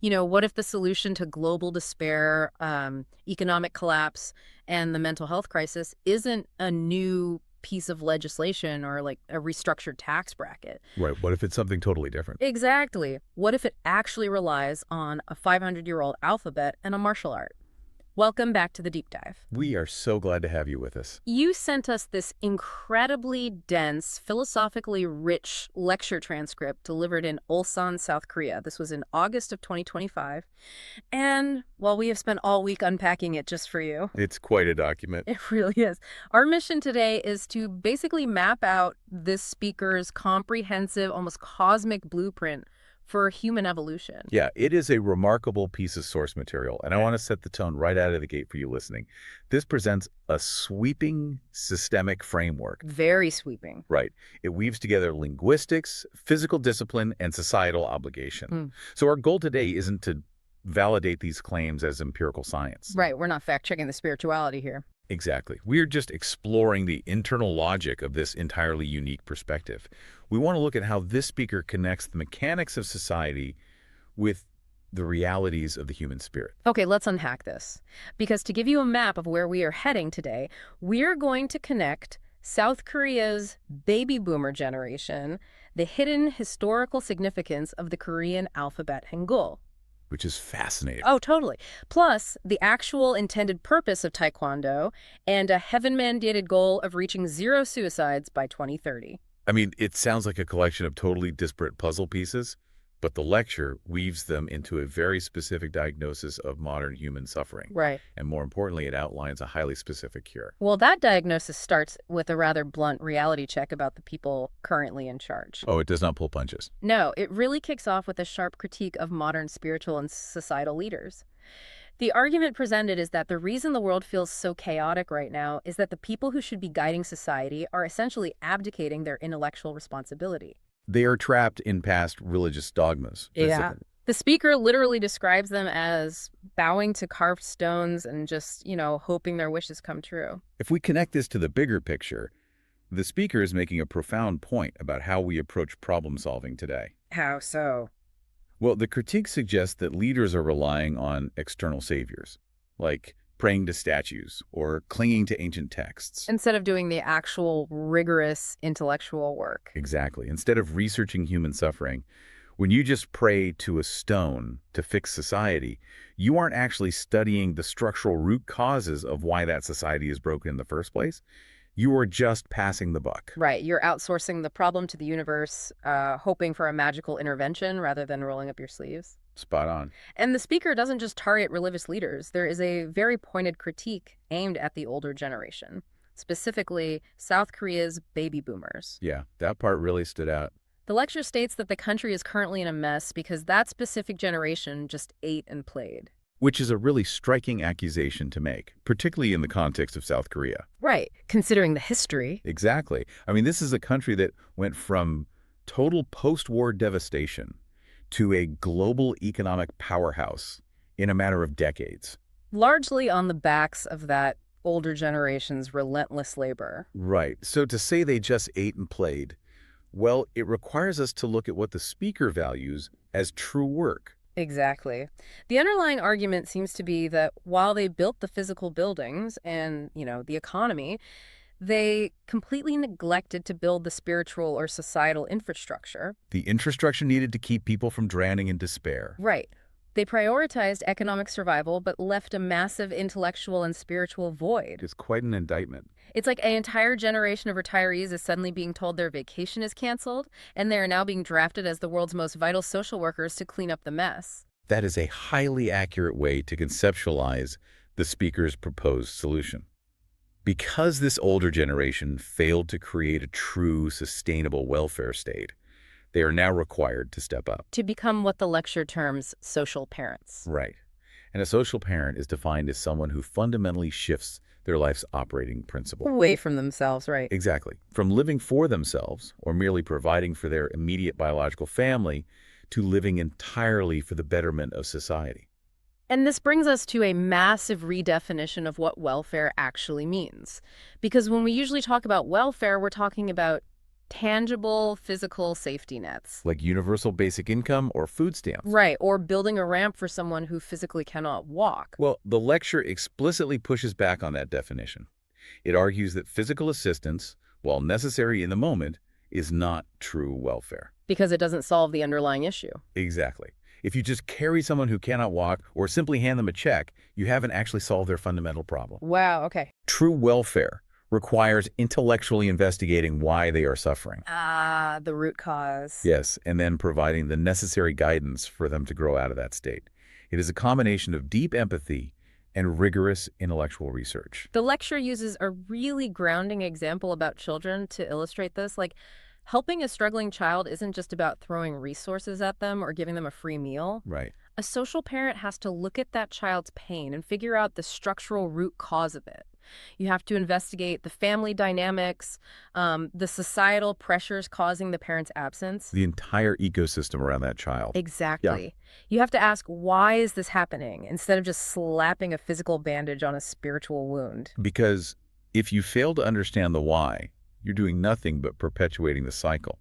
What if the solution to global despair, economic collapse, and the mental health crisis isn't a new piece of legislation or like a restructured tax bracket? Right. What if it's something totally different? Exactly. What if it actually relies on a 500-year-old alphabet and a martial art? Welcome back to the deep dive. We are so glad to have you with us. You sent us this incredibly dense, philosophically rich lecture transcript delivered in Ulsan, South Korea. This was in August of 2025. And, well, we have spent all week unpacking it just for you. It's quite a document. It really is. Our mission today is to basically map out this speaker's comprehensive, almost cosmic blueprint for human evolution. Yeah, it is a remarkable piece of source material, and I want to set the tone right out of the gate for you listening. This presents a sweeping systemic framework. Very sweeping. Right. It weaves together linguistics, physical discipline, and societal obligation. So our goal today isn't to validate these claims as empirical science. Right. We're not fact-checking the spirituality here. Exactly. We're just exploring the internal logic of this entirely unique perspective. We want to look at how this speaker connects the mechanics of society with the realities of the human spirit. Okay, let's unpack this. Because to give you a map of where we are heading today, we're going to connect South Korea's baby boomer generation, the hidden historical significance of the Korean alphabet Hangul. Which is fascinating. Oh, totally. Plus, the actual intended purpose of Taekwondo and a heaven-mandated goal of reaching 0 suicides by 2030. I mean, it sounds like a collection of totally disparate puzzle pieces, but the lecture weaves them into a very specific diagnosis of modern human suffering. Right. And more importantly, it outlines a highly specific cure. Well, that diagnosis starts with a rather blunt reality check about the people currently in charge. Oh, it does not pull punches. No, it really kicks off with a sharp critique of modern spiritual and societal leaders. The argument presented is that the reason the world feels so chaotic right now is that the people who should be guiding society are essentially abdicating their intellectual responsibility. They are trapped in past religious dogmas. Yeah. The speaker literally describes them as bowing to carved stones and just, hoping their wishes come true. If we connect this to the bigger picture, the speaker is making a profound point about how we approach problem solving today. How so? Well, the critique suggests that leaders are relying on external saviors, like praying to statues or clinging to ancient texts. Instead of doing the actual rigorous intellectual work. Exactly. Instead of researching human suffering, when you just pray to a stone to fix society, you aren't actually studying the structural root causes of why that society is broken in the first place. You are just passing the buck. Right. You're outsourcing the problem to the universe, hoping for a magical intervention rather than rolling up your sleeves. Spot on. And the speaker doesn't just target religious leaders. There is a very pointed critique aimed at the older generation, specifically South Korea's baby boomers. Yeah, that part really stood out. The lecture states that the country is currently in a mess because that specific generation just ate and played. Which is a really striking accusation to make, particularly in the context of South Korea. Right, considering the history. Exactly. I mean, this is a country that went from total post-war devastation to a global economic powerhouse in a matter of decades. Largely on the backs of that older generation's relentless labor. Right. So to say they just ate and played, well, it requires us to look at what the speaker values as true work. Exactly. The underlying argument seems to be that while they built the physical buildings and, the economy, they completely neglected to build the spiritual or societal infrastructure. The infrastructure needed to keep people from drowning in despair. Right. They prioritized economic survival, but left a massive intellectual and spiritual void. It's quite an indictment. It's like an entire generation of retirees is suddenly being told their vacation is canceled, and they are now being drafted as the world's most vital social workers to clean up the mess. That is a highly accurate way to conceptualize the speaker's proposed solution. Because this older generation failed to create a true, sustainable welfare state, they are now required to step up. To become what the lecture terms social parents. Right. And a social parent is defined as someone who fundamentally shifts their life's operating principle. Away from themselves, right. Exactly. From living for themselves or merely providing for their immediate biological family to living entirely for the betterment of society. And this brings us to a massive redefinition of what welfare actually means. Because when we usually talk about welfare, we're talking about Tangible physical safety nets. like universal basic income or food stamps. Right, or building a ramp for someone who physically cannot walk. Well, the lecture explicitly pushes back on that definition. It argues that physical assistance, while necessary in the moment, is not true welfare. Because it doesn't solve the underlying issue. Exactly. If you just carry someone who cannot walk or simply hand them a check, you haven't actually solved their fundamental problem. Wow, okay. True welfare requires intellectually investigating why they are suffering. Ah, the root cause. Yes, and then providing the necessary guidance for them to grow out of that state. It is a combination of deep empathy and rigorous intellectual research. The lecture uses a really grounding example about children to illustrate this. Like, helping a struggling child isn't just about throwing resources at them or giving them a free meal. Right. A social parent has to look at that child's pain and figure out the structural root cause of it. You have to investigate the family dynamics, the societal pressures causing the parent's absence. The entire ecosystem around that child. Exactly. You have to ask, why is this happening, instead of just slapping a physical bandage on a spiritual wound? Because if you fail to understand the why, you're doing nothing but perpetuating the cycle.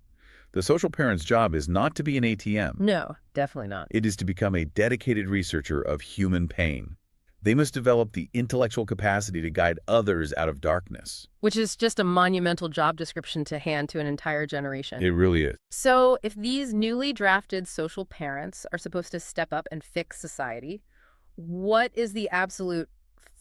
The social parent's job is not to be an ATM. No, definitely not. It is to become a dedicated researcher of human pain. They must develop the intellectual capacity to guide others out of darkness. Which is just a monumental job description to hand to an entire generation. It really is. So if these newly drafted social parents are supposed to step up and fix society, what is the absolute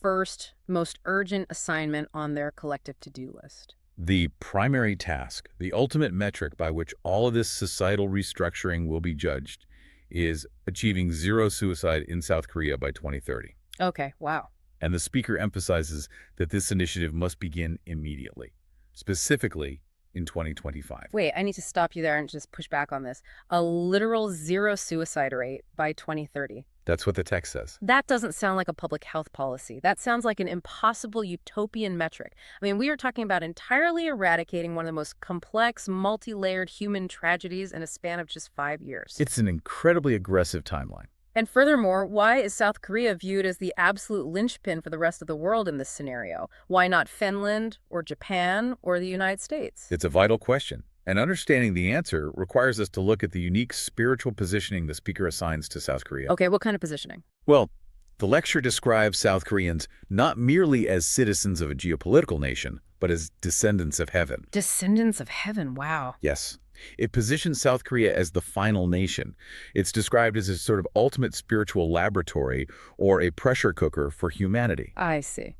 first, most urgent assignment on their collective to-do list? The primary task, the ultimate metric by which all of this societal restructuring will be judged, is achieving zero suicide in South Korea by 2030. Okay, wow. And the speaker emphasizes that this initiative must begin immediately, specifically in 2025. Wait, I need to stop you there and just push back on this. A literal zero suicide rate by 2030. That's what the text says. That doesn't sound like a public health policy. That sounds like an impossible utopian metric. I mean, we are talking about entirely eradicating one of the most complex, multi-layered human tragedies in a span of just 5 years. It's an incredibly aggressive timeline. And furthermore, why is South Korea viewed as the absolute linchpin for the rest of the world in this scenario? Why not Finland or Japan or the United States? It's a vital question, and understanding the answer requires us to look at the unique spiritual positioning the speaker assigns to South Korea. Okay, what kind of positioning? Well, the lecture describes South Koreans not merely as citizens of a geopolitical nation, but as descendants of heaven. Descendants of heaven, wow. Yes. It positions South Korea as the final nation. It's described as a sort of ultimate spiritual laboratory or a pressure cooker for humanity. I see.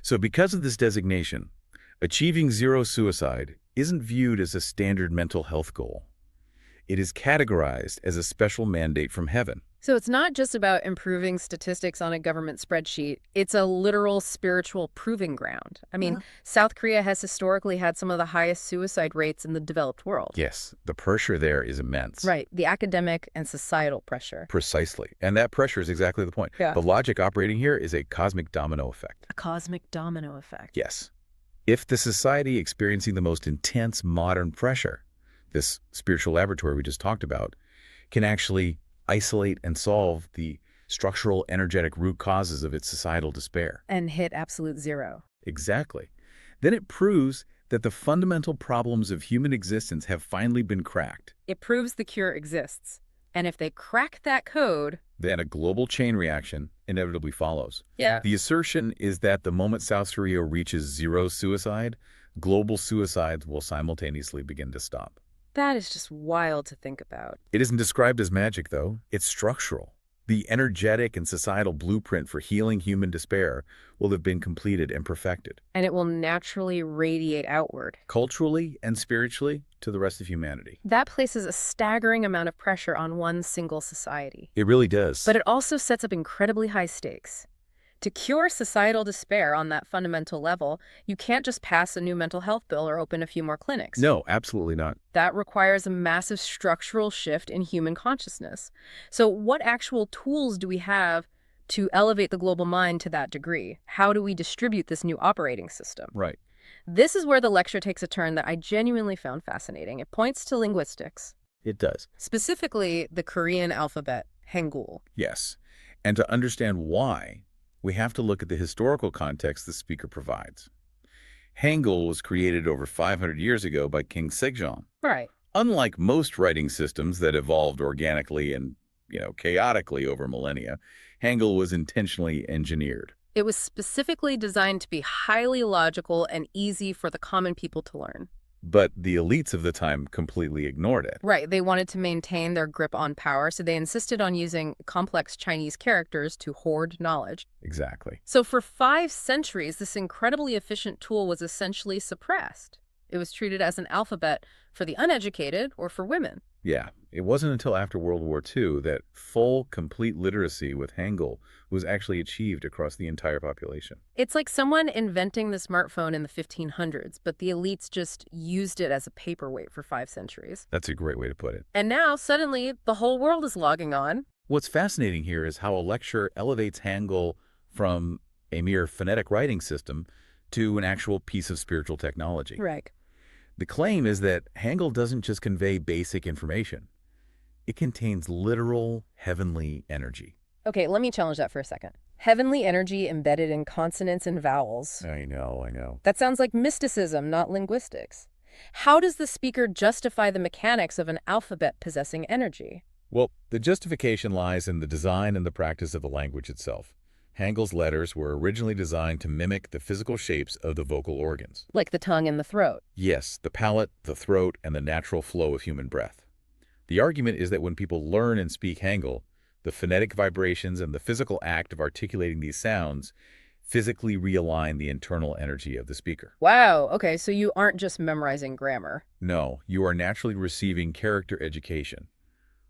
So because of this designation, achieving zero suicide isn't viewed as a standard mental health goal. It is categorized as a special mandate from heaven. So it's not just about improving statistics on a government spreadsheet. It's a literal spiritual proving ground. I mean, South Korea has historically had some of the highest suicide rates in the developed world. Yes, the pressure there is immense. Right, the academic and societal pressure. Precisely. And that pressure is exactly the point. Yeah. The logic operating here is a cosmic domino effect. A cosmic domino effect. Yes. If the society experiencing the most intense modern pressure, this spiritual laboratory we just talked about, can actually isolate and solve the structural, energetic root causes of its societal despair. And hit absolute zero. Exactly. Then it proves that the fundamental problems of human existence have finally been cracked. It proves the cure exists. And if they crack that code... Then a global chain reaction inevitably follows. Yeah. The assertion is that the moment South Korea reaches zero suicide, global suicides will simultaneously begin to stop. That is just wild to think about. It isn't described as magic, though. It's structural. The energetic and societal blueprint for healing human despair will have been completed and perfected. And it will naturally radiate outward. Culturally and spiritually to the rest of humanity. That places a staggering amount of pressure on one single society. It really does. But it also sets up incredibly high stakes. To cure societal despair on that fundamental level, you can't just pass a new mental health bill or open a few more clinics. No, absolutely not. That requires a massive structural shift in human consciousness. So what actual tools do we have to elevate the global mind to that degree? How do we distribute this new operating system? Right. This is where the lecture takes a turn that I genuinely found fascinating. It points to linguistics, It does. specifically the Korean alphabet, Hangul. Yes. And to understand why, we have to look at the historical context the speaker provides. Hangul was created over 500 years ago by King Sejong. Right. Unlike most writing systems that evolved organically and, chaotically over millennia, Hangul was intentionally engineered. It was specifically designed to be highly logical and easy for the common people to learn. But the elites of the time completely ignored it. Right, they wanted to maintain their grip on power, so they insisted on using complex Chinese characters to hoard knowledge. Exactly. So for 5 centuries, this incredibly efficient tool was essentially suppressed. It was treated as an alphabet for the uneducated or for women. Yeah, it wasn't until after World War II that full, complete literacy with Hangul was actually achieved across the entire population. It's like someone inventing the smartphone in the 1500s, but the elites just used it as a paperweight for 5 centuries. That's a great way to put it. And now, suddenly, the whole world is logging on. What's fascinating here is how a lecture elevates Hangul from a mere phonetic writing system to an actual piece of spiritual technology. Right. The claim is that Hangul doesn't just convey basic information. It contains literal heavenly energy. Okay, let me challenge that for a second. Heavenly energy embedded in consonants and vowels. I know. That sounds like mysticism, not linguistics. How does the speaker justify the mechanics of an alphabet possessing energy? Well, the justification lies in the design and the practice of the language itself. Hangul's letters were originally designed to mimic the physical shapes of the vocal organs. Like the tongue and the throat. Yes, the palate, the throat, and the natural flow of human breath. The argument is that when people learn and speak Hangul, the phonetic vibrations and the physical act of articulating these sounds physically realign the internal energy of the speaker. Wow, okay, so you aren't just memorizing grammar. No, you are naturally receiving character education,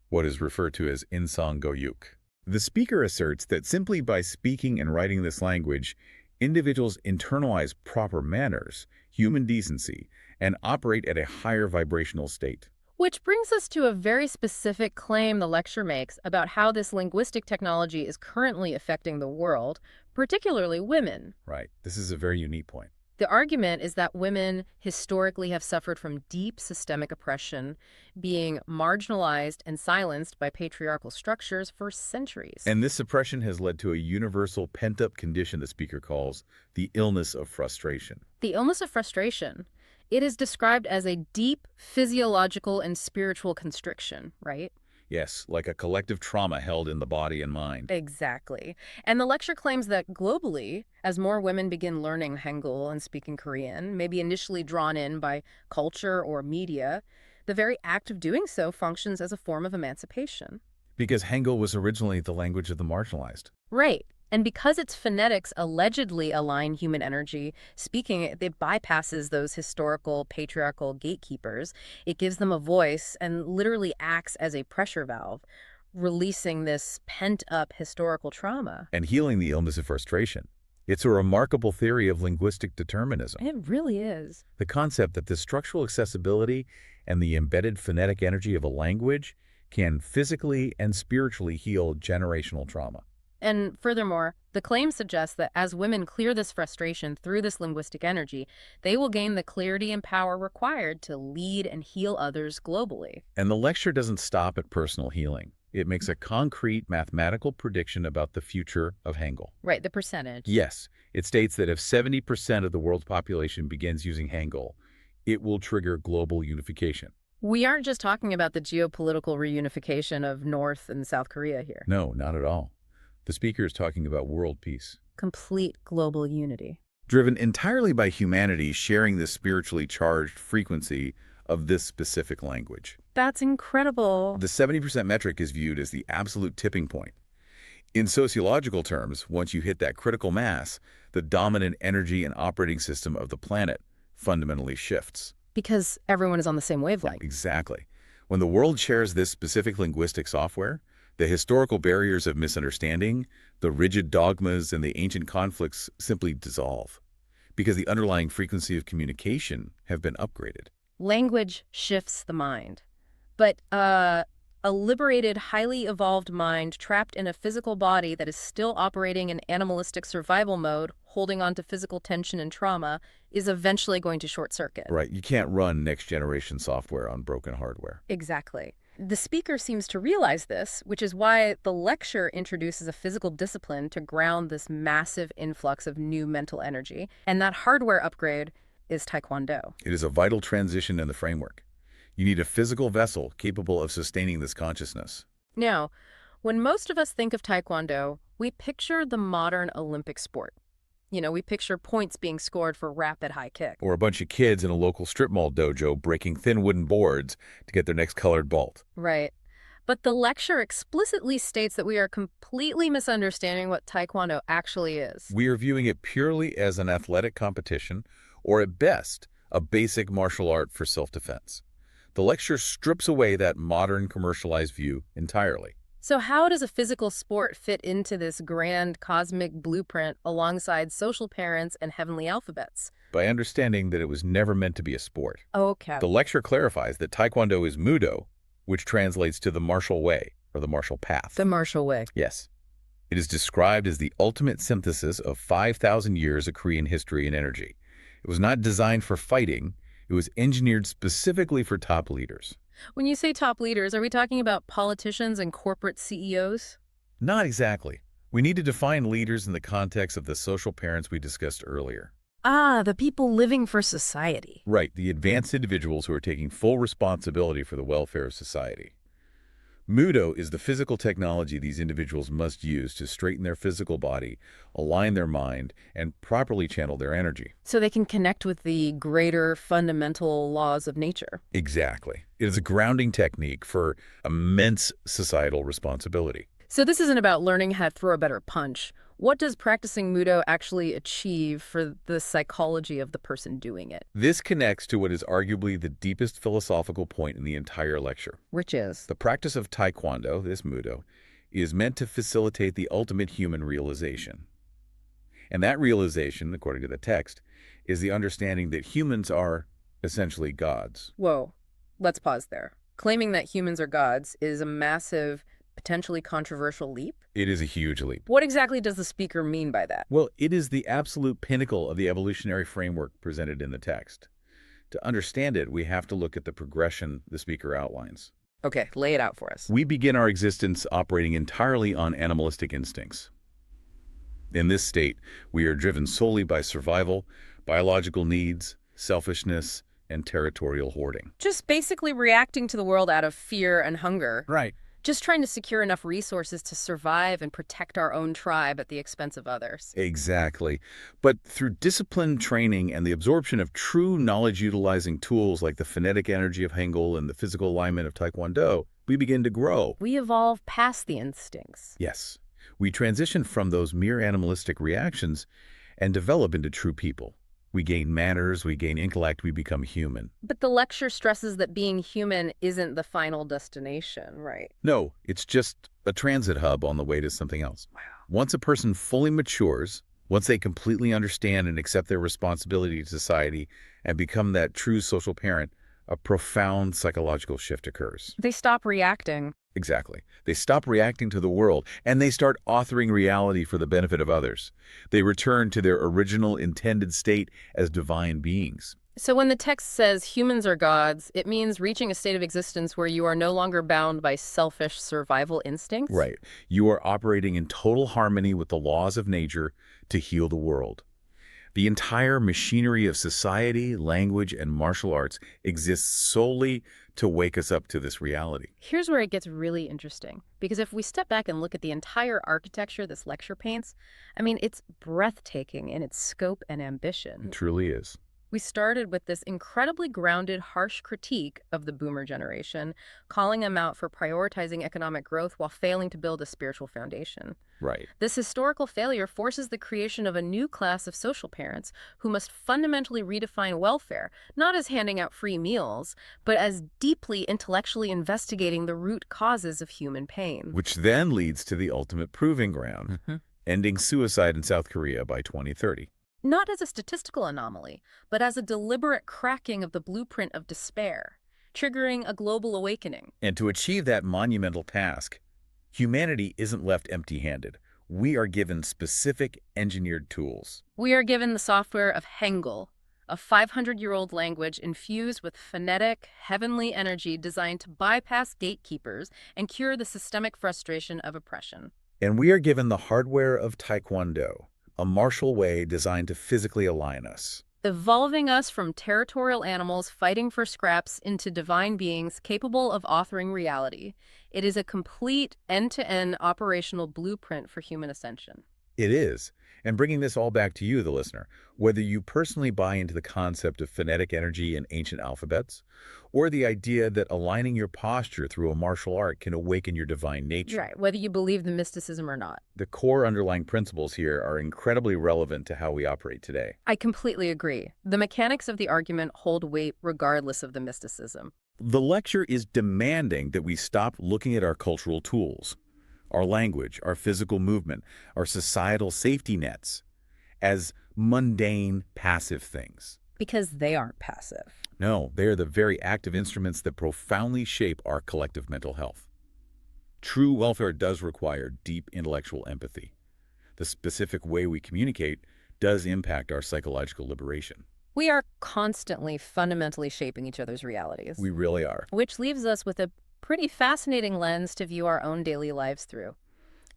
what is referred to as insang goyuk. The speaker asserts that simply by speaking and writing this language, individuals internalize proper manners, human decency, and operate at a higher vibrational state. Which brings us to a very specific claim the lecture makes about how this linguistic technology is currently affecting the world, particularly women. Right. This is a very unique point. The argument is that women historically have suffered from deep systemic oppression, being marginalized and silenced by patriarchal structures for centuries. And this suppression has led to a universal pent-up condition the speaker calls the illness of frustration. The illness of frustration, it is described as a deep physiological and spiritual constriction, right? Yes, like a collective trauma held in the body and mind. Exactly. And the lecture claims that globally, as more women begin learning Hangul and speaking Korean, maybe initially drawn in by culture or media, the very act of doing so functions as a form of emancipation. Because Hangul was originally the language of the marginalized. Right. And because its phonetics allegedly align human energy, speaking it bypasses those historical patriarchal gatekeepers. It gives them a voice and literally acts as a pressure valve, releasing this pent-up historical trauma. And healing the illness of frustration. It's a remarkable theory of linguistic determinism. It really is. The concept that the structural accessibility and the embedded phonetic energy of a language can physically and spiritually heal generational trauma. And furthermore, the claim suggests that as women clear this frustration through this linguistic energy, they will gain the clarity and power required to lead and heal others globally. And the lecture doesn't stop at personal healing. It makes a concrete mathematical prediction about the future of Hangul. Right, the percentage. Yes, it states that if 70% of the world's population begins using Hangul, it will trigger global unification. We aren't just talking about the geopolitical reunification of North and South Korea here. No, not at all. The speaker is talking about world peace. Complete global unity. Driven entirely by humanity sharing the spiritually charged frequency of this specific language. That's incredible. The 70% metric is viewed as the absolute tipping point. In sociological terms, once you hit that critical mass, the dominant energy and operating system of the planet fundamentally shifts. Because everyone is on the same wavelength. Exactly. When the world shares this specific linguistic software, the historical barriers of misunderstanding, the rigid dogmas, and the ancient conflicts simply dissolve because the underlying frequency of communication have been upgraded. Language shifts the mind. But a liberated, highly evolved mind trapped in a physical body that is still operating in animalistic survival mode, holding on to physical tension and trauma, is eventually going to short circuit. Right. You can't run next-generation software on broken hardware. Exactly. The speaker seems to realize this, which is why the lecture introduces a physical discipline to ground this massive influx of new mental energy. And that hardware upgrade is Taekwondo? It is a vital transition in the framework. You need a physical vessel capable of sustaining this consciousness. Now, when most of us think of Taekwondo, we picture the modern Olympic sport. We picture points being scored for rapid high kick. Or a bunch of kids in a local strip mall dojo breaking thin wooden boards to get their next colored belt. Right. But the lecture explicitly states that we are completely misunderstanding what Taekwondo actually is. We are viewing it purely as an athletic competition, or at best, a basic martial art for self-defense. The lecture strips away that modern commercialized view entirely. So how does a physical sport fit into this grand cosmic blueprint alongside social parents and heavenly alphabets? By understanding that it was never meant to be a sport. Okay. The lecture clarifies that Taekwondo is Mudo, which translates to the martial way, or the martial path. The martial way. Yes. It is described as the ultimate synthesis of 5,000 years of Korean history and energy. It was not designed for fighting. It was engineered specifically for top leaders. When you say top leaders, are we talking about politicians and corporate CEOs? Not exactly. We need to define leaders in the context of the social parents we discussed earlier. Ah, the people living for society. Right, the advanced individuals who are taking full responsibility for the welfare of society. Mudo is the physical technology these individuals must use to straighten their physical body, align their mind, and properly channel their energy. So they can connect with the greater fundamental laws of nature. Exactly. It is a grounding technique for immense societal responsibility. So this isn't about learning how to throw a better punch. What does practicing Mudo actually achieve for the psychology of the person doing it? This connects to what is arguably the deepest philosophical point in the entire lecture. Which is? The practice of Taekwondo, this Mudo, is meant to facilitate the ultimate human realization. And that realization, according to the text, is the understanding that humans are essentially gods. Whoa, let's pause there. Claiming that humans are gods is a massive, potentially controversial leap? It is a huge leap. What exactly does the speaker mean by that? Well, it is the absolute pinnacle of the evolutionary framework presented in the text. To understand it, we have to look at the progression the speaker outlines. Okay, lay it out for us. We begin our existence operating entirely on animalistic instincts. In this state, we are driven solely by survival, biological needs, selfishness, and territorial hoarding. Just basically reacting to the world out of fear and hunger. Right. Just trying to secure enough resources to survive and protect our own tribe at the expense of others. Exactly. But through disciplined training and the absorption of true knowledge-utilizing tools like the phonetic energy of Hangul and the physical alignment of Taekwondo, we begin to grow. We evolve past the instincts. Yes. We transition from those mere animalistic reactions and develop into true people. We gain manners, we gain intellect, we become human. But the lecture stresses that being human isn't the final destination, right? No, it's just a transit hub on the way to something else. Wow. Once a person fully matures, once they completely understand and accept their responsibility to society and become that true social parent, a profound psychological shift occurs. They stop reacting. Exactly. They stop reacting to the world, and they start authoring reality for the benefit of others. They return to their original intended state as divine beings. So when the text says humans are gods, it means reaching a state of existence where you are no longer bound by selfish survival instincts? Right. You are operating in total harmony with the laws of nature to heal the world. The entire machinery of society, language, and martial arts exists solely to wake us up to this reality. Here's where it gets really interesting, because if we step back and look at the entire architecture this lecture paints, I mean, it's breathtaking in its scope and ambition. It truly is. We started with this incredibly grounded, harsh critique of the boomer generation, calling them out for prioritizing economic growth while failing to build a spiritual foundation. Right. This historical failure forces the creation of a new class of social parents who must fundamentally redefine welfare, not as handing out free meals, but as deeply intellectually investigating the root causes of human pain. Which then leads to the ultimate proving ground, ending suicide in South Korea by 2030. Not as a statistical anomaly, but as a deliberate cracking of the blueprint of despair, triggering a global awakening. And to achieve that monumental task, humanity isn't left empty-handed. We are given specific engineered tools. We are given the software of Hangul, a 500-year-old language infused with phonetic, heavenly energy designed to bypass gatekeepers and cure the systemic frustration of oppression. And we are given the hardware of Taekwondo, a martial way designed to physically align us. evolving us from territorial animals fighting for scraps into divine beings capable of authoring reality. It is a complete end-to-end operational blueprint for human ascension. It is. And bringing this all back to you, the listener, whether you personally buy into the concept of phonetic energy in ancient alphabets, or the idea that aligning your posture through a martial art can awaken your divine nature, Right, whether you believe the mysticism or not. the core underlying principles here are incredibly relevant to how we operate today. I completely agree. The mechanics of the argument hold weight regardless of the mysticism. The lecture is demanding that we stop looking at our cultural tools, our language, our physical movement, our societal safety nets, as mundane, passive things. Because they aren't passive. No, they are the very active instruments that profoundly shape our collective mental health. True welfare does require deep intellectual empathy. The specific way we communicate does impact our psychological liberation. We are constantly fundamentally shaping each other's realities, We really are. which leaves us with a pretty fascinating lens to view our own daily lives through.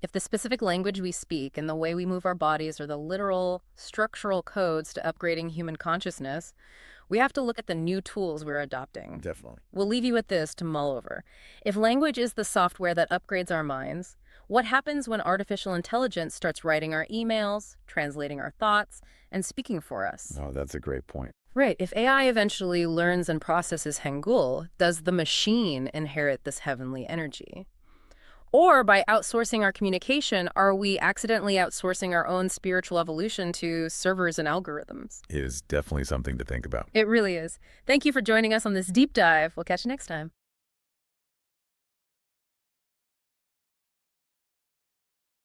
If the specific language we speak and the way we move our bodies are the literal, structural codes to upgrading human consciousness, we have to look at the new tools we're adopting. Definitely. We'll leave you with this to mull over. If language is the software that upgrades our minds, what happens when artificial intelligence starts writing our emails, translating our thoughts, and speaking for us? Oh, that's a great point. Right. If AI eventually learns and processes Hangul, does the machine inherit this heavenly energy? Or by outsourcing our communication, are we accidentally outsourcing our own spiritual evolution to servers and algorithms? It is definitely something to think about. It really is. Thank you for joining us on this deep dive. We'll catch you next time.